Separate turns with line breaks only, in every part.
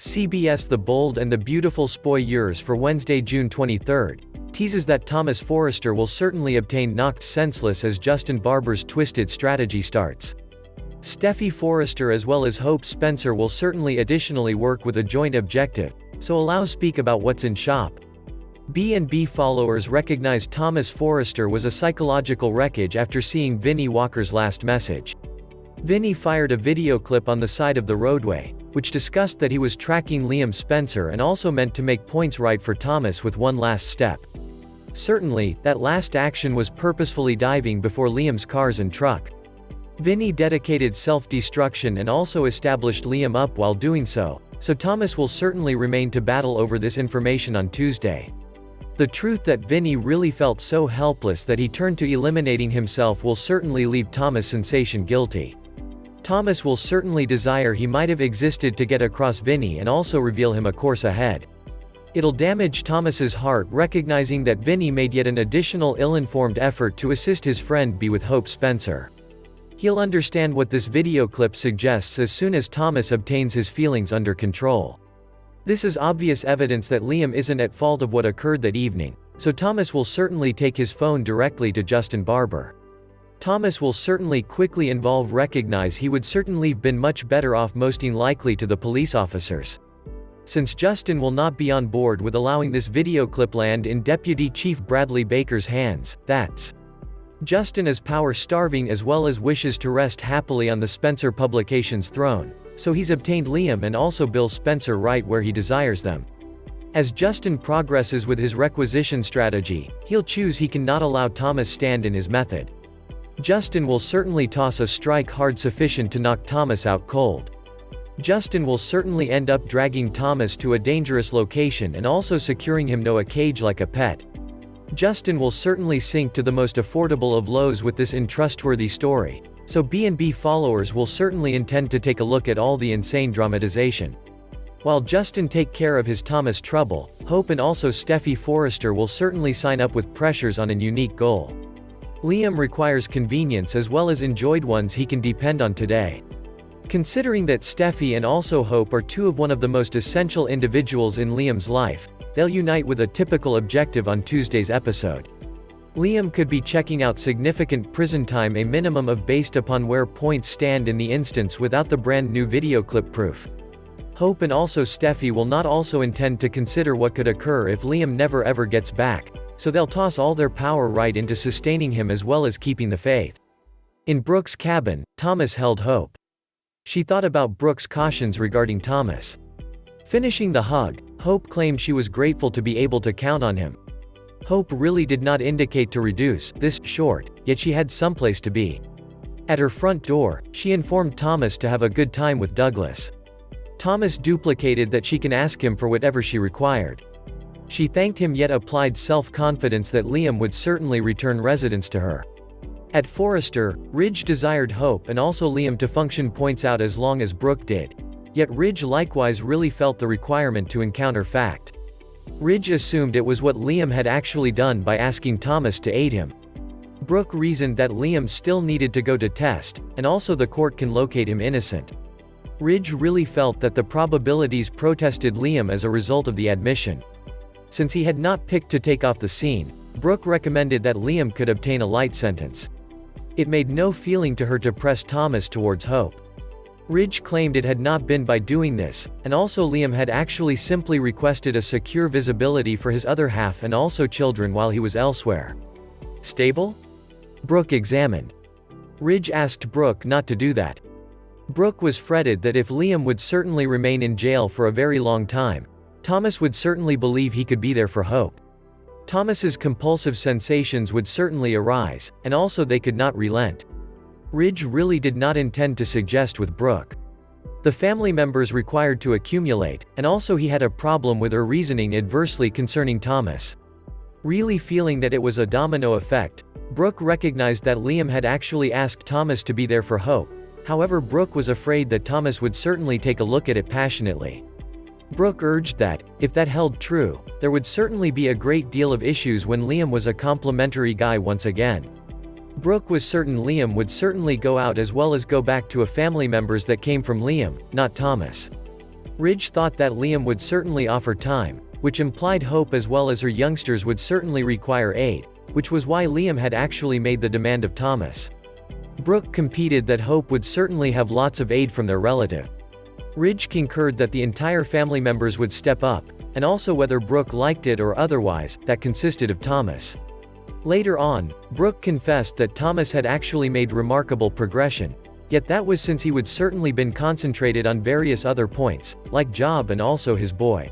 CBS The Bold and the Beautiful spoil yours for Wednesday, June 23, teases that Thomas Forrester will certainly obtain knocked senseless as Justin Barber's twisted strategy starts. Steffy Forrester as well as Hope Spencer will certainly additionally work with a joint objective, so allow speak about what's in shop. B&B followers recognize Thomas Forrester was a psychological wreckage after seeing Vinnie Walker's last message. Vinnie fired a video clip on the side of the roadway, which discussed that he was tracking Liam Spencer and also meant to make points right for Thomas with one last step. Certainly, that last action was purposefully diving before Liam's cars and truck. Vinnie dedicated self-destruction and also established Liam up while doing so Thomas will certainly remain to battle over this information on Tuesday. The truth that Vinnie really felt so helpless that he turned to eliminating himself will certainly leave Thomas sensation guilty. Thomas will certainly desire he might have existed to get across Vinnie and also reveal him a course ahead. It'll damage Thomas's heart recognizing that Vinnie made yet an additional ill-informed effort to assist his friend be with Hope Spencer. He'll understand what this video clip suggests as soon as Thomas obtains his feelings under control. This is obvious evidence that Liam isn't at fault of what occurred that evening, so Thomas will certainly take his phone directly to Justin Barber. Thomas will certainly quickly recognize he would certainly been much better off mosting likely to the police officers. Since Justin will not be on board with allowing this video clip land in Deputy Chief Bradley Baker's hands, that's Justin is power-starving as well as wishes to rest happily on the Spencer Publications throne, so he's obtained Liam and also Bill Spencer right where he desires them. As Justin progresses with his requisition strategy, he'll choose he cannot allow Thomas stand in his method. Justin will certainly toss a strike hard sufficient to knock Thomas out cold. Justin will certainly end up dragging Thomas to a dangerous location and also securing him no a cage like a pet. Justin will certainly sink to the most affordable of lows with this untrustworthy story, so B&B followers will certainly intend to take a look at all the insane dramatization. While Justin take care of his Thomas trouble, Hope and also Steffy Forrester will certainly sign up with pressures on a unique goal. Liam requires convenience as well as enjoyed ones he can depend on today. Considering that Steffy and also Hope are two of one of the most essential individuals in Liam's life, they'll unite with a typical objective on Tuesday's episode. Liam could be checking out significant prison time a minimum of based upon where points stand in the instance without the brand new video clip proof. Hope and also Steffy will not also intend to consider what could occur if Liam never ever gets back, so they'll toss all their power right into sustaining him as well as keeping the faith. In Brooke's cabin, Thomas held Hope. She thought about Brooke's cautions regarding Thomas. Finishing the hug, Hope claimed she was grateful to be able to count on him. Hope really did not indicate to reduce this short, yet she had someplace to be. At her front door, she informed Thomas to have a good time with Douglas. Thomas duplicated that she can ask him for whatever she required. She thanked him yet applied self-confidence that Liam would certainly return residence to her. At Forrester, Ridge desired Hope and also Liam to function points out as long as Brooke did. Yet Ridge likewise really felt the requirement to encounter fact. Ridge assumed it was what Liam had actually done by asking Thomas to aid him. Brooke reasoned that Liam still needed to go to test, and also the court can locate him innocent. Ridge really felt that the probabilities protested Liam as a result of the admission. Since he had not picked to take off the scene, Brooke recommended that Liam could obtain a light sentence. It made no feeling to her to press Thomas towards Hope. Ridge claimed it had not been by doing this, and also Liam had actually simply requested a secure visibility for his other half and also children while he was elsewhere. Stable? Brooke examined. Ridge asked Brooke not to do that. Brooke was fretted that if Liam would certainly remain in jail for a very long time, Thomas would certainly believe he could be there for Hope. Thomas's compulsive sensations would certainly arise, and also they could not relent. Ridge really did not intend to suggest with Brooke. The family members required to accumulate, and also he had a problem with her reasoning adversely concerning Thomas. Really feeling that it was a domino effect, Brooke recognized that Liam had actually asked Thomas to be there for Hope. However, Brooke was afraid that Thomas would certainly take a look at it passionately. Brooke urged that, if that held true, there would certainly be a great deal of issues when Liam was a complimentary guy once again. Brooke was certain Liam would certainly go out as well as go back to a family members that came from Liam, not Thomas. Ridge thought that Liam would certainly offer time, which implied Hope as well as her youngsters would certainly require aid, which was why Liam had actually made the demand of Thomas. Brooke competed that Hope would certainly have lots of aid from their relative. Ridge concurred that the entire family members would step up, and also whether Brooke liked it or otherwise, that consisted of Thomas. Later on, Brooke confessed that Thomas had actually made remarkable progression, yet that was since he would certainly been concentrated on various other points, like job and also his boy.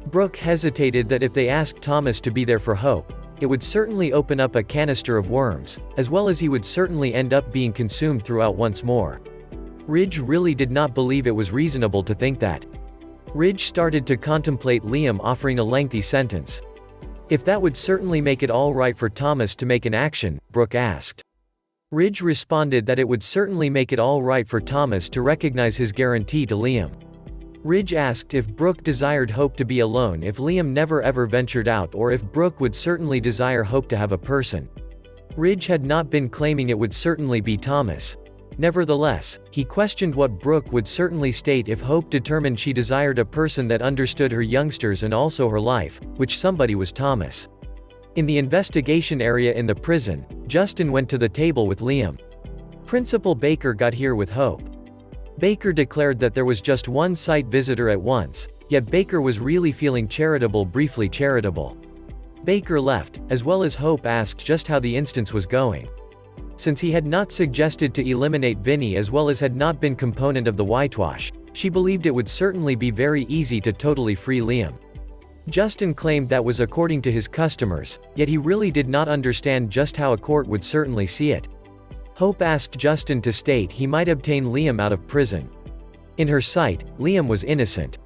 Brooke hesitated that if they asked Thomas to be there for Hope, it would certainly open up a canister of worms, as well as he would certainly end up being consumed throughout once more. Ridge really did not believe it was reasonable to think that. Ridge started to contemplate Liam offering a lengthy sentence. If that would certainly make it all right for Thomas to make an action, Brooke asked. Ridge responded that it would certainly make it all right for Thomas to recognize his guarantee to Liam. Ridge asked if Brooke desired Hope to be alone if Liam never ever ventured out, or if Brooke would certainly desire Hope to have a person. Ridge had not been claiming it would certainly be Thomas. Nevertheless, he questioned what Brooke would certainly state if Hope determined she desired a person that understood her youngsters and also her life, which somebody was Thomas. In the investigation area in the prison, Justin went to the table with Liam. Principal Baker got here with Hope. Baker declared that there was just one site visitor at once, yet Baker was really feeling briefly charitable. Baker left, as well as Hope asked just how the instance was going. Since he had not suggested to eliminate Vinny as well as had not been component of the whitewash, she believed it would certainly be very easy to totally free Liam. Justin claimed that was according to his customers, yet he really did not understand just how a court would certainly see it. Hope asked Justin to state he might obtain Liam out of prison. In her sight, Liam was innocent.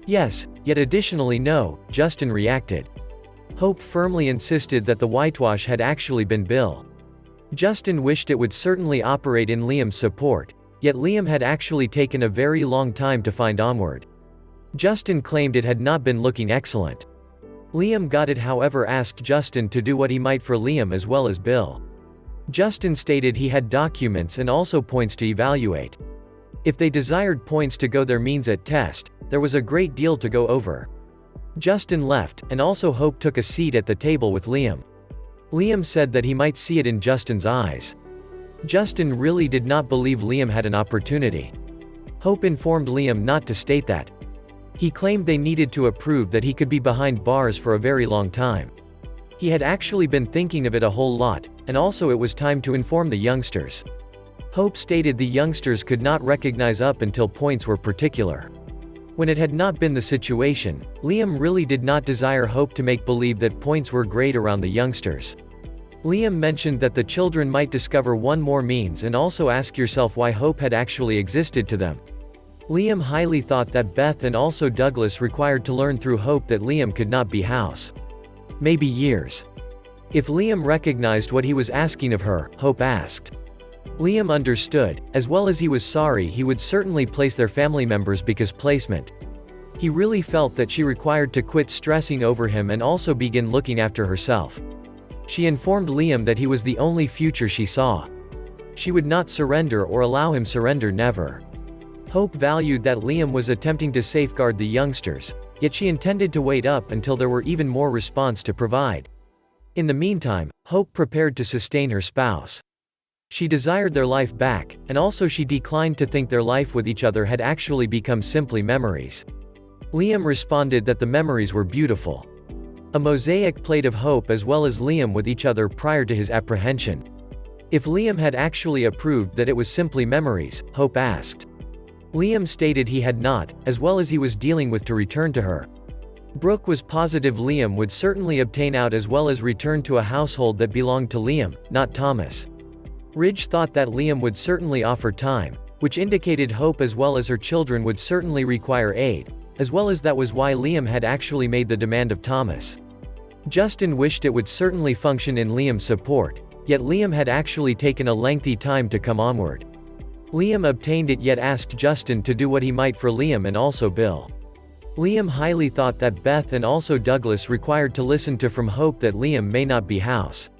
Yes, yet additionally no, Justin reacted. Hope firmly insisted that the whitewash had actually been Bill. Justin wished it would certainly operate in Liam's support, yet Liam had actually taken a very long time to find onward. Justin claimed it had not been looking excellent. Liam got it, however asked Justin to do what he might for Liam as well as Bill. Justin stated he had documents and also points to evaluate. If they desired points to go their means at test, there was a great deal to go over. Justin left, and also Hope took a seat at the table with Liam. Liam said that he might see it in Justin's eyes. Justin really did not believe Liam had an opportunity. Hope informed Liam not to state that. He claimed they needed to approve that he could be behind bars for a very long time. He had actually been thinking of it a whole lot, and also it was time to inform the youngsters. Hope stated the youngsters could not recognize up until points were particular. When it had not been the situation, Liam really did not desire Hope to make believe that points were great around the youngsters. Liam mentioned that the children might discover one more means and also ask yourself why Hope had actually existed to them. Liam highly thought that Beth and also Douglas required to learn through Hope that Liam could not be house. Maybe years. If Liam recognized what he was asking of her, Hope asked. Liam understood, as well as he was sorry he would certainly place their family members because placement. He really felt that she required to quit stressing over him and also begin looking after herself. She informed Liam that he was the only future she saw. She would not surrender or allow him surrender, never. Hope valued that Liam was attempting to safeguard the youngsters, yet she intended to wait up until there were even more response to provide. In the meantime, Hope prepared to sustain her spouse. She desired their life back, and also she declined to think their life with each other had actually become simply memories. Liam responded that the memories were beautiful. A mosaic plate of Hope as well as Liam with each other prior to his apprehension. If Liam had actually approved that it was simply memories, Hope asked. Liam stated he had not, as well as he was dealing with to return to her. Brooke was positive Liam would certainly obtain out as well as return to a household that belonged to Liam, not Thomas. Ridge thought that Liam would certainly offer time, which indicated Hope as well as her children would certainly require aid, as well as that was why Liam had actually made the demand of Thomas. Justin wished it would certainly function in Liam's support, yet Liam had actually taken a lengthy time to come onward. Liam obtained it yet asked Justin to do what he might for Liam and also Bill. Liam highly thought that Beth and also Douglas required to listen to from Hope that Liam may not be house.